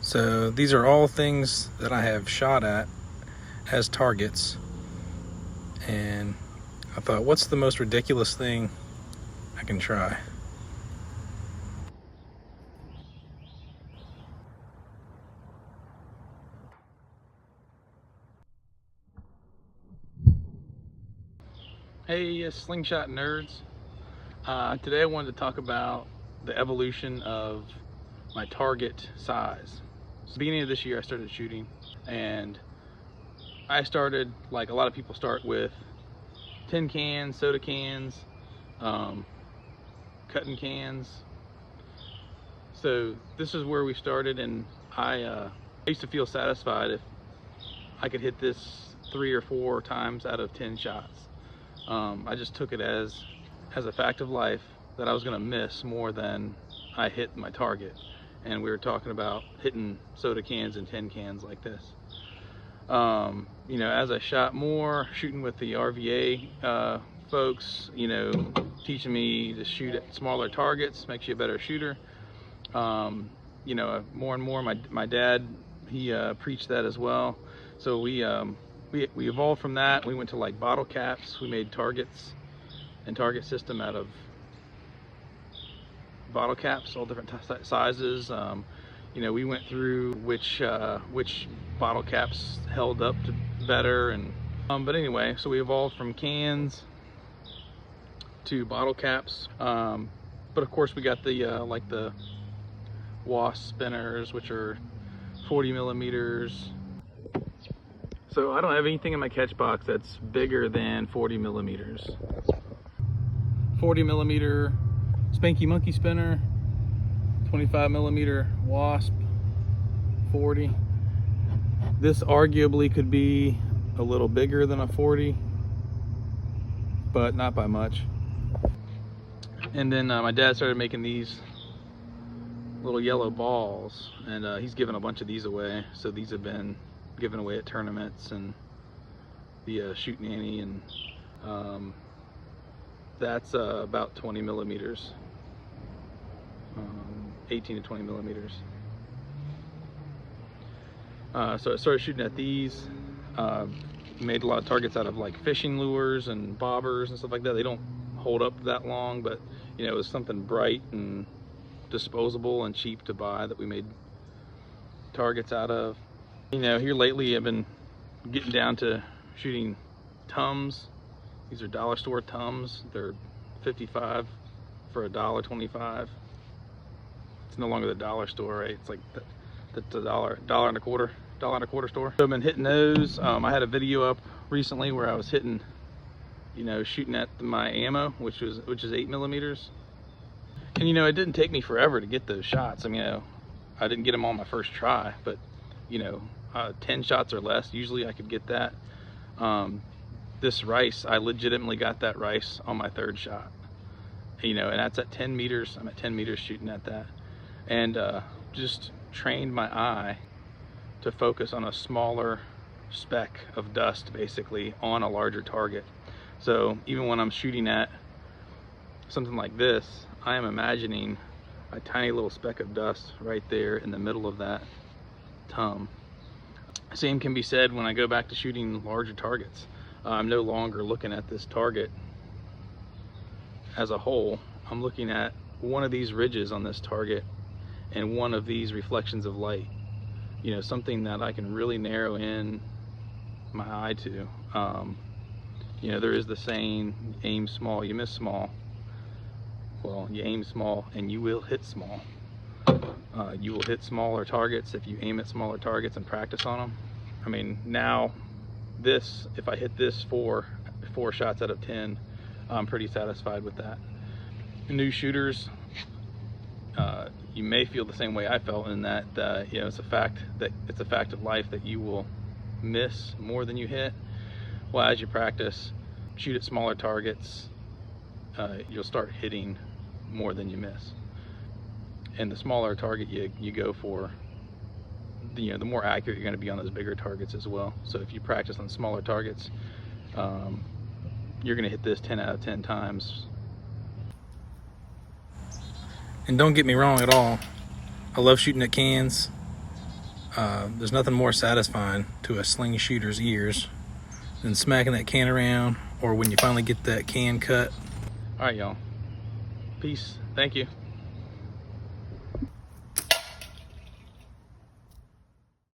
So these are all things that I have shot at as targets, and I thought, what's the most ridiculous thing I can try? Hey, slingshot nerds. Today I wanted to talk about the evolution of my target size. So, beginning of this year I started shooting, and I started like a lot of people start with tin cans, soda cans, cutting cans. So this is where we started, and I used to feel satisfied if I could hit this 3 or 4 times out of 10 shots. I just took it as a fact of life that I was gonna miss more than I hit my target. And we were talking about hitting soda cans and tin cans like this. You know, as I shot more, shooting with the RVA folks, you know, teaching me to shoot at smaller targets makes you a better shooter. You know, more and more, my dad, he preached that as well. So we evolved from that. We went to like bottle caps. We made targets and target system out of bottle caps, all different sizes. You know, we went through which bottle caps held up to better, and but anyway, so we evolved from cans to bottle caps. But of course, we got the like the Wasp spinners, which are 40 millimeters. So I don't have anything in my catch box that's bigger than 40 millimeters. 40 millimeter Spanky Monkey spinner, 25 millimeter Wasp 40. This arguably could be a little bigger than a 40, but not by much. And then my dad started making these little yellow balls, and he's given a bunch of these away. So these have been given away at tournaments and the Shoot Nanny, and that's about 20 millimeters, 18 to 20 millimeters. So I started shooting at these, made a lot of targets out of like fishing lures and bobbers and stuff like that. They don't hold up that long, but you know, it was something bright and disposable and cheap to buy that we made targets out of. You know, here lately I've been getting down to shooting Tums. These are dollar store Tums. They're 55 for $1.25. It's no longer the dollar store, right? It's like the dollar and a quarter store. So I've been hitting those. I had a video up recently where I was hitting, you know, shooting at my ammo, which is 8 millimeters. And you know, it didn't take me forever to get those shots. I mean, you know, I didn't get them on my first try, but you know, 10 shots or less, usually I could get that. This rice, I legitimately got that rice on my 3rd shot. You know, and that's at 10 meters. I'm at 10 meters shooting at that. And just trained my eye to focus on a smaller speck of dust, basically, on a larger target. So even when I'm shooting at something like this, I am imagining a tiny little speck of dust right there in the middle of that Tum. Same can be said when I go back to shooting larger targets. I'm no longer looking at this target as a whole. I'm looking at one of these ridges on this target and one of these reflections of light. You know, something that I can really narrow in my eye to. You know, there is the saying, aim small, you miss small. Well, you aim small and you will hit small. You will hit smaller targets if you aim at smaller targets and practice on them. I mean, now this, if I hit this 4 shots out of 10, I'm pretty satisfied with that. New shooters, you may feel the same way I felt, in that you know, it's a fact of life that you will miss more than you hit. Well, as you practice, shoot at smaller targets, you'll start hitting more than you miss. And the smaller target you go for, you know, the more accurate you're going to be on those bigger targets as well. So if you practice on smaller targets, you're going to hit this 10 out of 10 times. And don't get me wrong at all, I love shooting at cans. There's nothing more satisfying to a sling shooter's ears than smacking that can around, or when you finally get that can cut. All right, y'all. Peace. Thank you.